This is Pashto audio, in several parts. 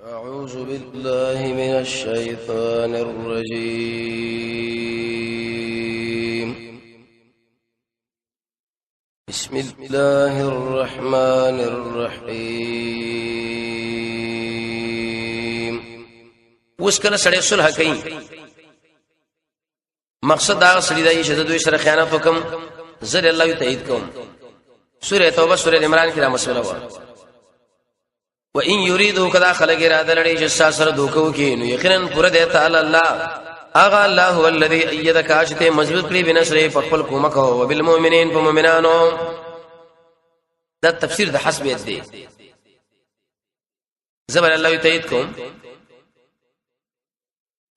أعوذ بالله من الشيطان الرجيم بسم الله الرحمن الرحيم. وسکله سړی صلح کوي مقصد دا سړی دی چې د دوی سره خیانت وکم زر الله تایید کوم. سوره توبه سوره عمران کې دا مسله و. وان يريدوا كذا خلق اراده لري چې سره دوکو کې نو یقینا پر دې تعالی الله اغا الله هو الذي ايدك اشته مضبوط کړی بنصر په خپل کومک او بالمؤمنین په مؤمنانو. دا تفسیر د حسبیت دی. زبر الله تایید کوم.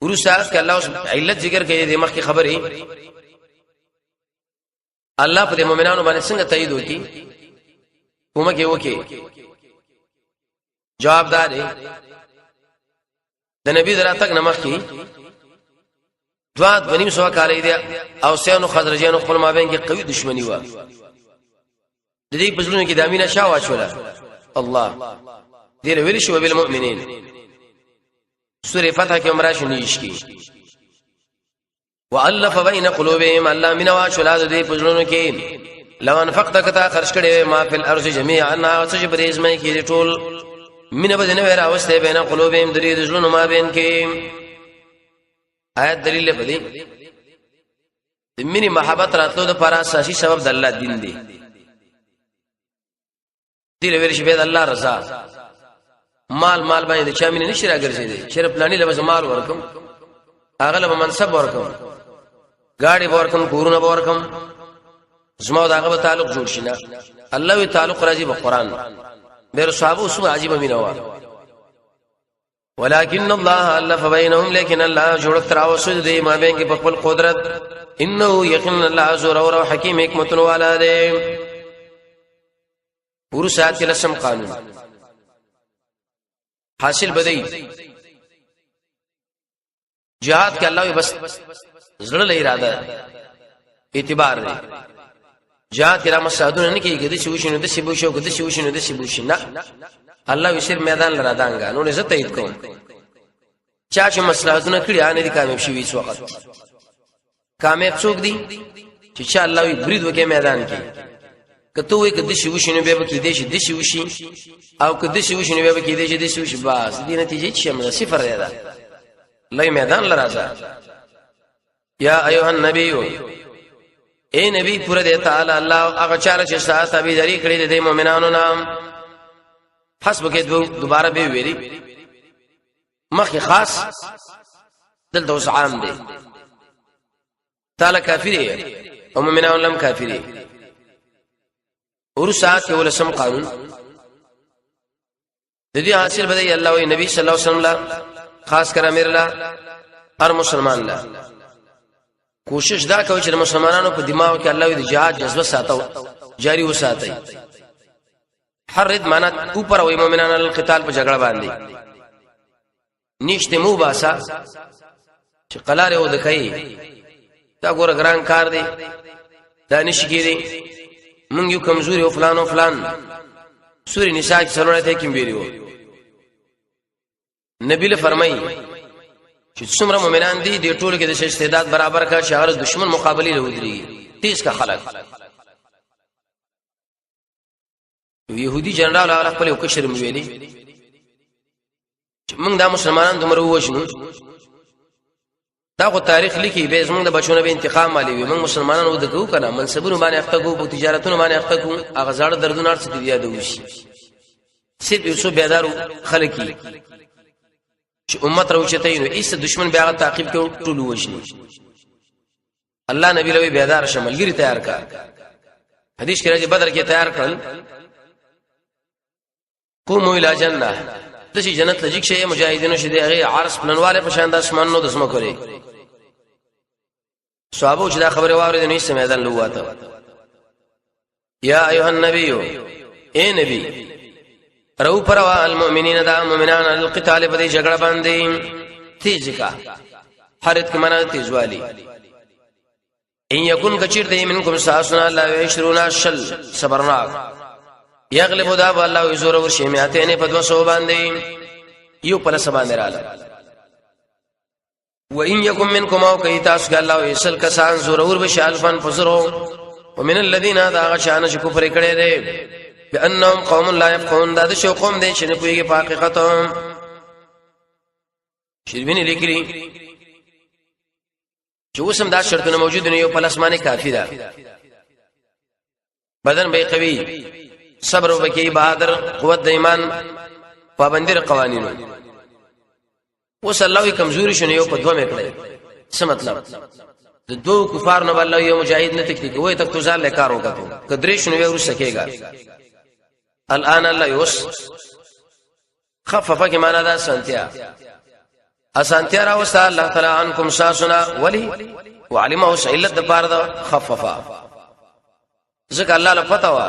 ورسات ک الله علت ذکر کوي د مخ کی خبرې الله په مؤمنانو باندې څنګه تایید وکي کومک یې وکي. جواب دار د نبی دراتک نمخ کی دوات بنیم سوا کالی دی او سیانو خضرجانو خپل مابین کې قوي دشمنی و. د دې پزلونو کې د امینه شاه واچولا الله دې ویل شو بالمؤمنین. سوره فتح کې عمره شنیش کی والف بین قلوبهم الله من واچولا د دې پزلونو کې لو انفقت کتا خرج کړي ما فی الارض جميعا چې بریز مې کې ټول مینه بدنه ورا واستې بین قلوبهم درې دشمنو ما بین کې. آیت دلیل په دې د مینه محبت راتلو د پر اساسي سبب د الله دین دی. دې لوري شي به الله رضا مال باندې چا مینه نشي راګرځي. شرف پلاني لبس مال ورکم اغلب منصب ورکم گاڑی ورکم کورونه ورکم زما داغه تعلق جوړ شینه. الله وی تعلق راځي په قران مېر صحابه سو عجیب مینوا ولكن الله الف بينهم لكن الله جوړ تر اوسد دی ما بین کې په خپل قدرت انه یقین الله زور او حکیم حکمت والا دی. ورسات کې لسم قانون حاصل بدی جهاد کې الله بس زړه له اراده اعتبار دی. جهاد کې را مساعدونه نه کیږي د شوشینو د شبوشو د شوشینو د شبوشینا الله وسر میدان لرا دانګا نو عزت تایید کوم. چا چې مساعدونه کړی ان دي کامیاب شي ویس وخت کامیاب څوک دي چې الله وی برید وکي میدان کې کته وي کده شوشینو به کې دي شي د شوشي او کده شوشینو به کې دي شي د شوشي بس دي نتیجه چې موږ صفر ده لای میدان لرا ځه. یا ایها النبی اے نبی پورا دے تعالی الله هغه چاله چې ساعت تابعداري کړی د مؤمنانو نام حسب کې دوباره به ویلي مخي خاص دلته اوس عام دی. تعالی کافر او مؤمنانو لم کافر. ورسات کې ولسم قانون د دې حاصل بدی الله او نبی صلی الله علیه وسلم خاص کر امیر الله هر مسلمان لا کوشش دا کوي چې مسلمانانو په دماغ کې الله د جهاد جذبه ساتو جاری وساتي. حرد معنا اوپر وي مؤمنانو القتال په جګړه باندې نشته مو باسا چې قلاره و دکای دا ګور ګران کار دی دا نشي کېږي مونږ یو کمزوري او فلان سورې نساء کې سره ته کې ویلو نبی له فرمایي چې څومره مؤمنان دي د ټولو کې د استعداد برابر کا شهر دشمن مقابله له ودري 30 کا خلق. يهودي جنرال هغه خپل یو کشر ویلي چې موږ د مسلمانانو دمر وښنو دا خو تاریخ لیکي به زموږ د بچونو به انتقام مالي وي. موږ مسلمانانو ودغو کنه منصبونو باندې اخته کو تجارتونو باندې اخته کو هغه زړه دردونه ارڅ دي یاد وشي. صرف یو څو بیدارو خلک چې امت راوچته نو ایسه دشمن بیا تعقیب کوي ټول وښني. الله نبی له بیدار شملګری تیار کا. حدیث کې راځي بدر کې تیار کړل قوموا الى جنه د شي جنت لږ شي مجاهدینو شه دغه عرش پلنواله په شان د اسمانونو د سم کوي. صحابه چې دا خبره واورید نو یې میدان لواته. یا ایها النبی اے نبی رو پروا المؤمنین دا مؤمنان القتال په دې جګړه باندې تیز کا حرت کې معنا تیزوالی. ان یکن کچیر دی منکم ساسنا لا یشرونا شل صبرناک یغلب دا الله زور ور شی میاته نه په 200 باندې یو پر سبا نراله وان یکم منکم او کیتاس الله یسل کسان زورور بشالفن فزرو ومن الذين ذا غشان شکفر کړي دي بانهم قوم لا يفقهون دا شو قوم دي چې نه پوهیږي په حقیقت شربینی لیکلی چې وسم دا شرطونه موجود نه یو په اسمانه کافی ده بدن به قوي صبر وکي بہادر قوت د ایمان پابندی قوانینو وس الله کمزوري شنه یو په دوه میکړي څه مطلب د دوه کفار نو الله یو مجاهد نه تکلیف وای تک تو ځان له کار وکړو کدرې شنو یو رسکیږي الان الله یوس خفف کی معنا دا سنتیا اسانتیا راوست الله تعالی عنکم ساسنا ولی وعلمه سئلت د بار دا خففا ځکه الله له پتا وا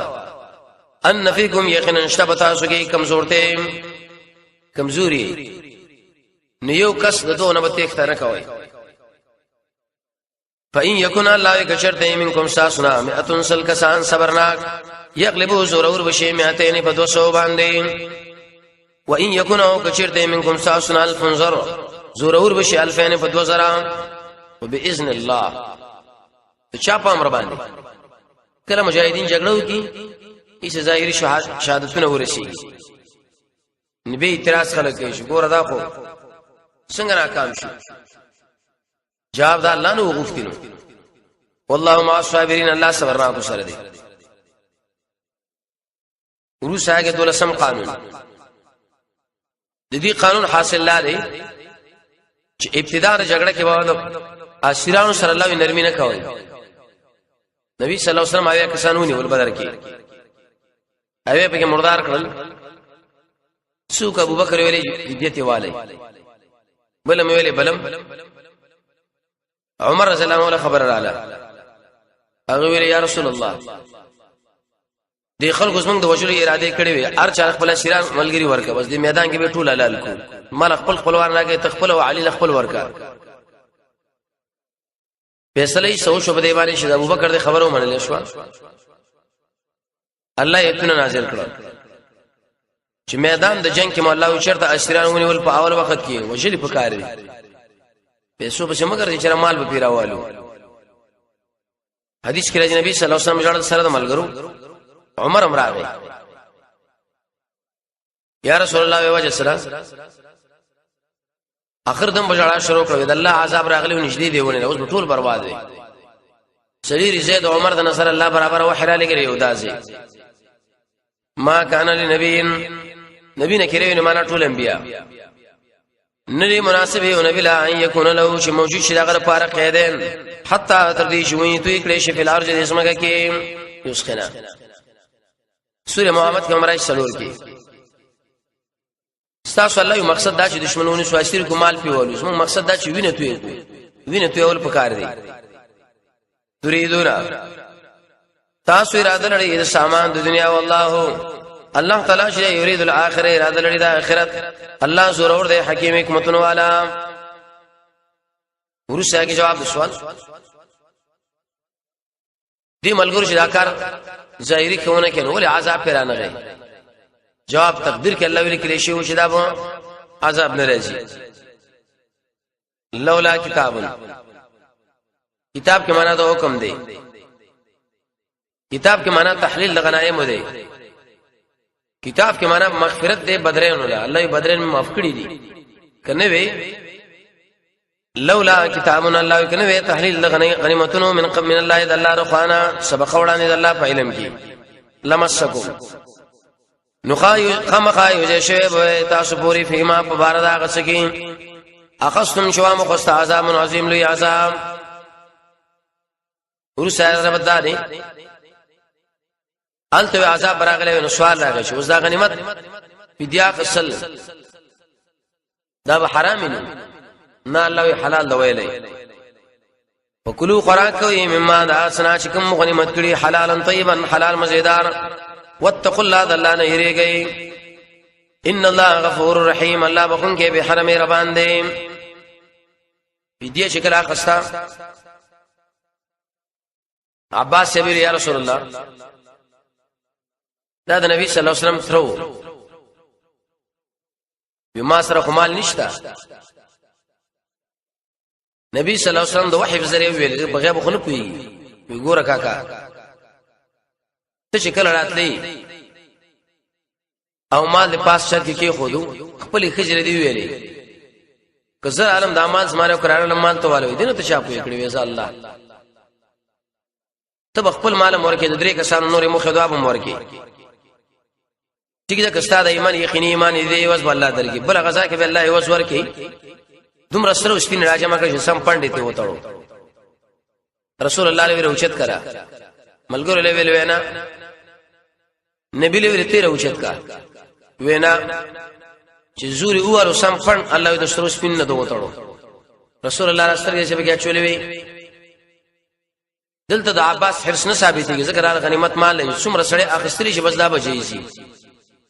ان فیکم یقینا اشتبتا سګي کمزوري نیو کس د دوه نه بتیخت نه کوي فإن يكن الله كشرت منكم ساسنا مئة سلكسان صبرناک یغلبو زورور بشي مئتين په 200 باندې وإن يكن او كشرت منكم ساسنا الف زورور بشي 2000 په 2000 وباذن الله چا په امر باندې کله مجاهدین جګړو کی ایسه ظاهري شهادتونه ورسیږي نبی اعتراض خلک کوي ګور ادا خو څنګه ناکام شو جواب دا الله نو غوښتنو والله مع الصابرین الله صبرنا کو سره دی ورس هغه دولسم قانون د دې قانون حاصل لاره چې ابتداء جګړه کې واه اسیرانو سره الله نرمي نه کوي نبی صلی الله علیه وسلم هغه کسانونی ول بدر کې هغه په مردار کړل څوک ابو بکر ویلي دیته والي بلم ویلي بلم عمر رضی الله عنه خبر رااله هغه ویل یا رسول الله دی خلکو زمنګ د وجلو اراده کړې وي هر چا خپل شیران ملګری ورکا بس د میدان کې به ټول حلال کو مال خپلوان راګي تخپل او علي خپل ورکا فیصله سو شو بده باندې شه ابو بکر د خبرو منل شو الله یتونه نازل کړو چې میدان د جنگ کې مولا او چرته اسیران ونیول په اول وخت کې وجلی پکاري پیسو به مگر چې مال به پیراوالو حدیث کې راځي نبی صلی الله علیه وسلم جوړ سره د ملګرو عمر امراغي یا رسول الله وجه سره اخر دم بجړه شروع کړو د الله عذاب راغلی ونشدي دیونه اوس ټول برباد وي سړي زید عمر د نصر الله برابر وحرا لګي یو دازي ما کان لنبی نبی نه کړي نه معنا ټول انبیا نری مناسب یو نبی لا ان یکون له چې موجود شي دغه لپاره قیدین حتا تر دې شوی توي کړي شي په لارج د اسمګه کې یوسخنا سوره محمد کې عمره سلور کې تاسو الله یو مقصد دا چې دشمنونو سو اسیر کومال پیولو زمو مقصد دا چې وینه توي اول پکار دی تريدونا تاسو اراده لري د سامان د دنیا والله الله تعالی چې یرید الاخره اراده لري د اخرت الله زورور دی حکیم حکمتونو والا ورسره کې جواب د سوال دی ملګرو چې دا کار ظاهري کونه کې نو ولې عذاب پیرانه غي جواب تقدیر کې الله ویل کې شی و چې دا به عذاب نه راځي لولا کتاب کې معنا دا حکم دی کتاب کې معنا تحلیل لغنائم دی کتاب کې معنا مغفرت دی بدرین الله بدرین معاف کړی دي کنه وی لولا کتابنا الله کنه وی تحلیل لغنیمتونو من قبل من الله د الله رخوانا سبق وړاندې د الله په علم کې لمسکم نخای خمخای وجه به تاسو پوری فيما په بار دا غسکی اخستم شوا مخست عذاب عظیم لوی عذاب ورسره بدانی الته عذاب براغله نو سوال راغی چې اوس دا غنیمت فدیا قسل دا به حرام نه الله حلال دی ویلې وکلو خوراک کوي مما دا سنا چې کوم غنیمت کړي حلالا طیبا حلال مزیدار واتقوا الله ذل نه یریږي ان الله غفور رحیم الله بخون کې به حرم ربان دی فدیه شکل اخستا عباس سبیل یا رسول الله دا د نبی صلی الله علیه وسلم ترو بما سره خمال نشتا نبی صلی الله علیه وسلم د وحی په ذریعہ ویل په غیب خو نه پوي ګوره کاکا ته چې کله راتلی او مال د پاس شر کې خودو خپل خجر دی ویلې کزر عالم د امان سماره قرار لمال ته والو دي نو ته چاپو کړی وې الله ته خپل مال مورکه د درې کسانو نور مخ دواب مورکه ټیک دا کستا د ایمان یقیني ایمان دی وس الله درګي بل غزا کې به الله وس ورکي دومره سره سپین راجمه کې سم پندې ته وتاړو رسول الله علیه وسلم کرا ملګرو له ویل وینا نبی له ویل تیر اوچت کا وینا چې زوري اوارو سم پند الله د سره سپین نه وتاړو رسول الله راسترګې چې بیا چولې وی دلته د عباس حرس نه ثابتېږي ذکر ال غنیمت مال لري څومره سړی اخستري چې بس دا بچي شي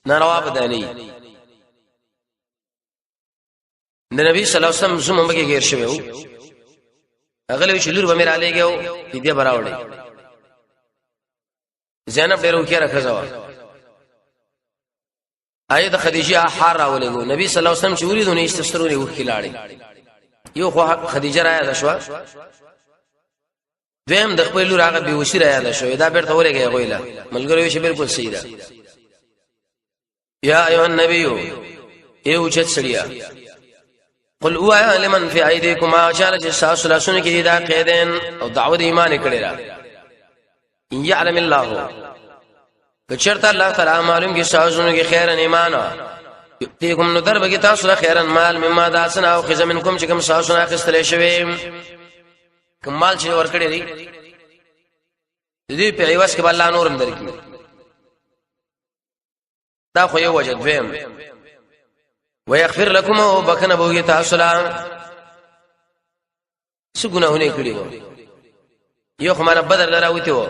ناروا بدلی د نبی صلی الله علیه وسلم زموږ کې غیر شوی وو اغله چې لور به مې را لېګو دې براوړې زینب ډېر وکړه راخځوا آیه د خدیجه حار راولېګو نبی صلی الله علیه وسلم چې وریدونه استسترونه وکړاړي یو خو خدیجه را یاد شو دویم د خپل لور هغه بیوشي را یاد شو دا بیرته ورګي غویلا ملګری شي بالکل صحیح ده یا ایها النبی ایو چت سړیا قل او لمن فی ایدیکم اجال جساس لاسونه کې دا قیدین او دعوت ایمان کړي را ان یعلم الله کچرته الله تعالی معلوم کې سازونه کې خیر ایمان یتیکم نو در بګی تاسو خیرن مال مما داسنا او خزم منکم چې کوم سازونه اخستلې شوی کمال چې ورکړي دي دې په ایواز کې الله نورم درکې دا خو یو وجد فهم ويغفر لكم وبكن بوغي تاسو لا سګونه کړی وو یو خمانه بدر دراوتی وو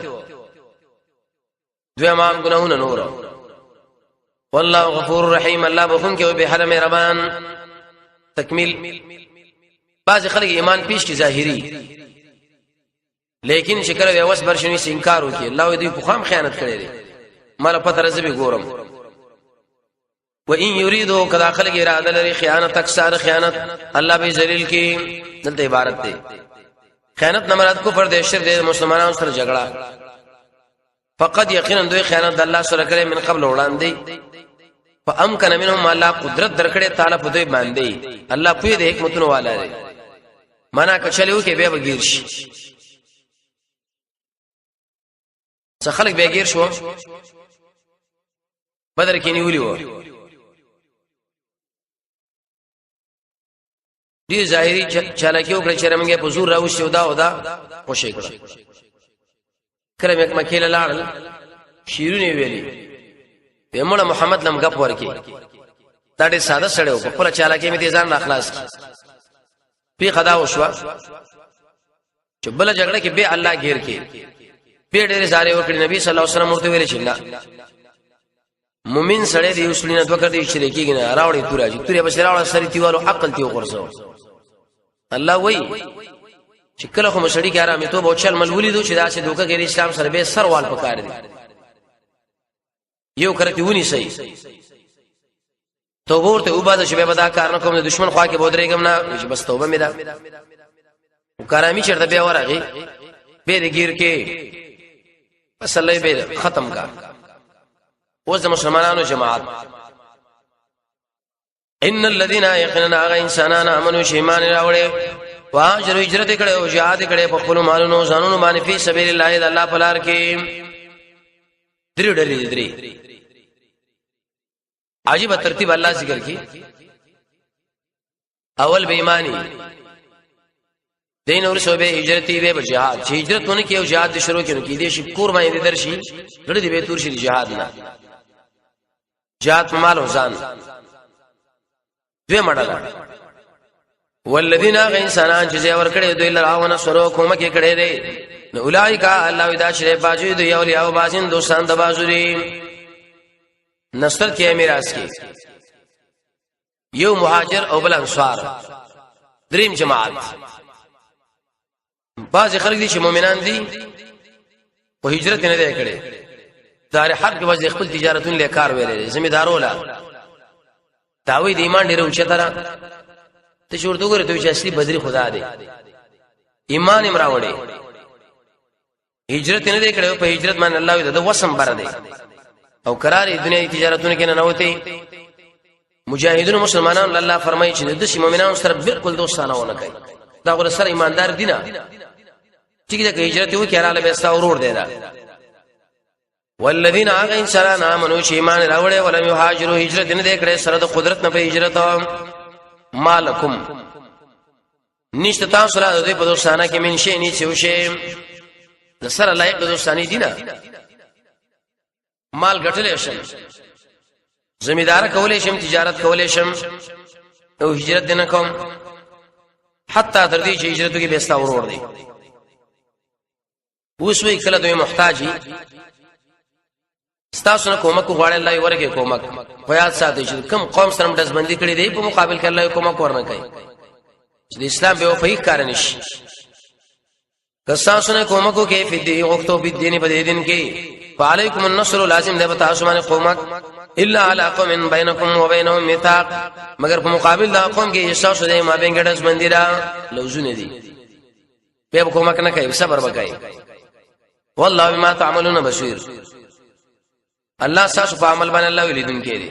دوی ما ګناهونه نور والله غفور رحیم الله بخون کې به حرم ربان تکمیل بعض خلک ایمان پیش کی ظاهری لیکن شکر وی وس برشنی سے انکار وکي الله دې په خام خیانت کړی دی مال پته رزبي ګورم و ان یریدو کدا خلق اراده لري خیانت اکثر خیانت الله به ذلیل کی دلته عبارت دی خیانت نمراد کو پر د شر د مسلمانانو سره جګړه فقط یقینا دوی خیانت الله سره کړي من قبل وړاندې فامکن منهم الله قدرت درکړي تعالی په دوی باندې الله په دې حکمتونو والا دی معنا کچلیو کې به بغیر شي څه خلک بغیر شو بدر کې نیولې و دې ظاهري چالاکیو کړ چې رمګه په زور راوښیو دا او دا خوشی کړ کله مکه له لاړل شیرونه ویلي پیغمبر محمد لم غپ ورکی دا ډېر ساده سړیو په خپل چالاکی می دې ځان اخلاص پی خدا وشوا چې بل جګړه کې به الله غیر کې په ډېر ساره وکړي نبی صلی الله علیه وسلم ورته ویل چې نه مومن سړی دی وسلینه دوکر دی چې کېږي نه راوړي تورا چې تورې بشراوړه سړی تیوالو عقل تیو ورسو الله وای چې کله خو مشړی کې آرامي ته به چل ملولي دو چې دا چې دوکه کې اسلام سره به سروال پکار دي یو کرتی ونی صحیح توبه ورته وباده چې به بدا کار نه کوم د دشمن خوا کې بودرېګم نه چې بس توبه مې ده وکرامي چرته به ورغی به دې گیر کې بس الله به ختم کا اوس د مسلمانانو جماعت ان الذين يقيننا غ انسانان امنوا شيمان راوړي واجر هجرت کړي او jihad کړي په خپل مالونو ځانونو باندې په سبيل الله د الله په لار کې درې ډلې درې عجیب ترتیب الله ذکر کی اول به ایمانی دین اور صوبه هجرتي به jihad چې هجرتونه کې او jihad شروع کړي کې دې شي کور باندې درشي ډېر دې به تور شي jihad نه jihad مال او ځان دوی مړه والذین انسانان چې ور کړي دوی لراونه سره کومه کې کړي دي نو اولایک الله ودا شری باجو دی اولیاء او بازین دوستان د بازوري نصر کې میراث کې یو مهاجر او بل انصار دریم جماعت بعض خلک دي چې مؤمنان دي او هجرت نه دی کړي دار حرب کې وځي خپل تجارتون له کار ویلې زمیدارو لا داوی د ایمان ډیره اوچته را ته شورته ګوره ته چې اصلي بدري خدا دی ایمان امراوړي هجرت نه دی کړو په هجرت باندې الله د وسم بر دی او قرار دنیا تجارتونه کې نه نوته مجاهدون مسلمانان الله فرمایي چې د شي مؤمنانو سره بالکل دوستانه ونه کوي دا غره سره ایماندار دي نه ټیک ده که هجرت یو کړه له بستا اورور دی دا والذین انسان امنوا چې ایمان راوړې ولم یهاجروا هجرت نه دی کړې سره د قدرت نه په هجرت مالکم نشته تاسو را د په دوستانه کې من شي نه څه د سره لایق د دوستانی دي نه مال ګټلې شم زمیدار کولې شم تجارت کولې شم او هجرت نه کوم حتی تر دې چې هجرت کې بهستا ورور دی اوس وی کله دوی محتاجي ستاسو نه کومک غواړي الله یې ورکه کومک خو یاد ساتئ چې کوم قوم سره دزبندي کړي دی په مقابل کې الله یې کومک ورنه کوي چې د اسلام به وفای کار نشي کسانو نه کومکو کې فدی وختو په دین په دین کې فعليكم النصر لازم ده بتا اسمانه قومک الا على قوم بينكم وبينهم ميثاق مگر په مقابل دا قوم کې احساس دی ما بین ګډس بندیرا لوزونه دي په کومک نه کوي صبر وکړي والله بما تعملون بصير الله تاسو په عمل باندې الله ولیدون کړي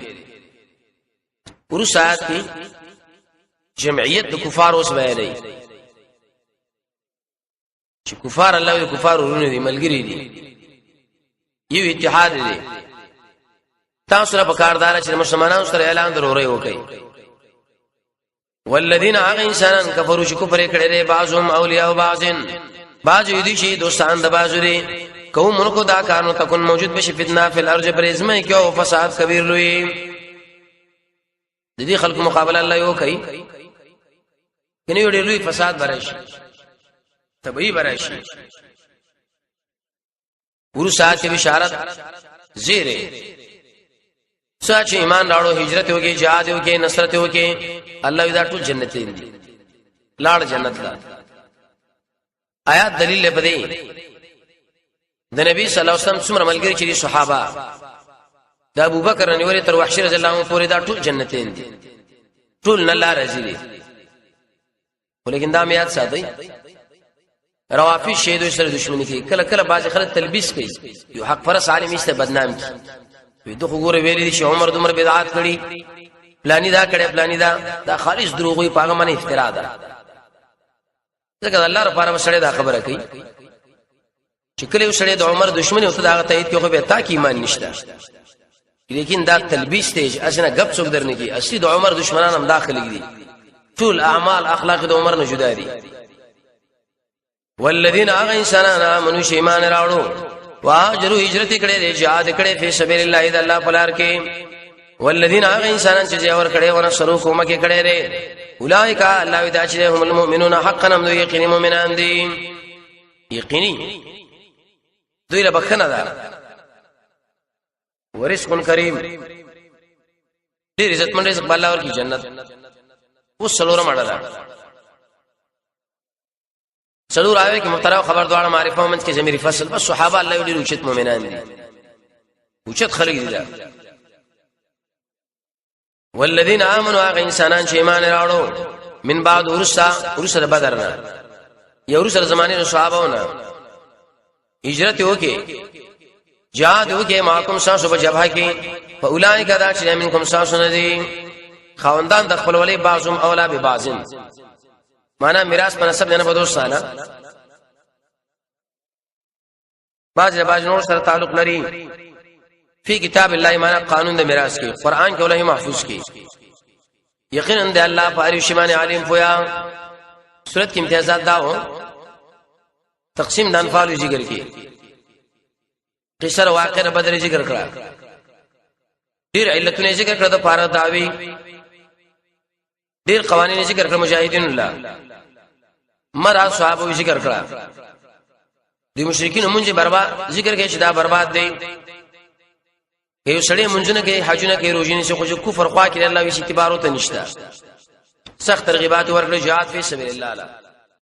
ورسات کې جمعیت د کفار اوس وایي چې کفار الله او کفار ورونه دي ملګری دي یو اتحاد دی تاسو را پکاردار چې مسلمانانو سره اعلان ضروري وکړي والذین انسان کفروا چې کفر کړي لري بعضهم اولیاء بعضن بعض یدي شي دوستان د بعض لري قوم منکو دا کارو تکون موجود بشي فتنه فی الارض پرزمه کې او فساد کبیر لوی د دې خلق مقابله الله یو کوي کني یو ډېر لوی فساد براشي تبعی براشي ورسات کې بشارت زیره سچ ایمان راړو هجرت وکي جهاد وکي نصرت وکي الله دا ټول جنت دي لاړ جنت لا آیات دلیل لپاره د نبی صلی الله علیه وسلم څومره ملګری چې صحابه د ابوبکر رنیوري تر وحشی رضی الله عنه پورې دا ټول جنتین دي ټول نه لا راځي دي ولیکن دا میات ساتي روافي شهیدو سره دښمنی کوي کله کله باز خلک تلبیس کوي یو حق فرس عالم ایسته بدنام کی وي دغه ګوره ویلي دي چې عمر دمر بدعات کړي پلاني دا کړي پلاني دا خالص دروغوي پاغه باندې افترا ده ځکه الله لپاره وسړي دا خبره کوي چې کله وسړي د عمر دښمنی او ته دا ته ایت خو به تا کی ایمان نشته لیکن دا تلبیس ته اسنه غب څوک درنه کی اصلي د عمر دښمنان هم داخلي دي ټول اعمال اخلاق د عمر نه جدا دي والذین انسانان امنوا ایمان راوړو واجروا هجرت کړي دي jihad کړي په سبیل الله د الله پلار کې والذین انسانان چې اور کړي ونه شروع کومه کې کړي لري اولئک الله ودا چې هم المؤمنون حقا هم یقیني مؤمنان دي یقیني دوی له بخنه ده ورزق کریم ډیر عزت مند رزق الله ورکی جنت اوس څلورم اړه څلور آوي کې محترم خبر دواړه معرفه ومنځ کې زميري فصل بس صحابه الله ډیر اوچت مؤمنان دي اوچت خلک دي والذین آمنوا انسانان چې ایمان راوړو من بعد ورسره بدرنا یو ورسره زمانه صحابهونه هجرت وکي جهاد وکي ماکم ساسو په جبهه کې فاولائک دا چې منکم ساسو نه دي خوندان د خپل ولی بعضهم اولا به بعضن معنا میراث په نسب نه په دوستانه باج نور سره تعلق لري فی کتاب الله معنا قانون د میراث کې قران کې ولې محفوظ کې یقینا د الله په اړه شمانه عالم پویا صورت کې امتیازات داو تقسیم د انفال ذکر کې قصر واقع بدر ذکر کړه ډیر علتونه ذکر کړه د فارغ داوی ډیر قوانین ذکر کړه مجاهدین الله مرا صحابه ذکر کړه د مشرکین مونږه برباد ذکر کې چې دا برباد دي یو سړی مونږونه کې حجونه کې روزینه چې خو کفر خوا کې الله وی اعتبار وته نشته سخت ترغیبات ورکړي jihad فی سبیل الله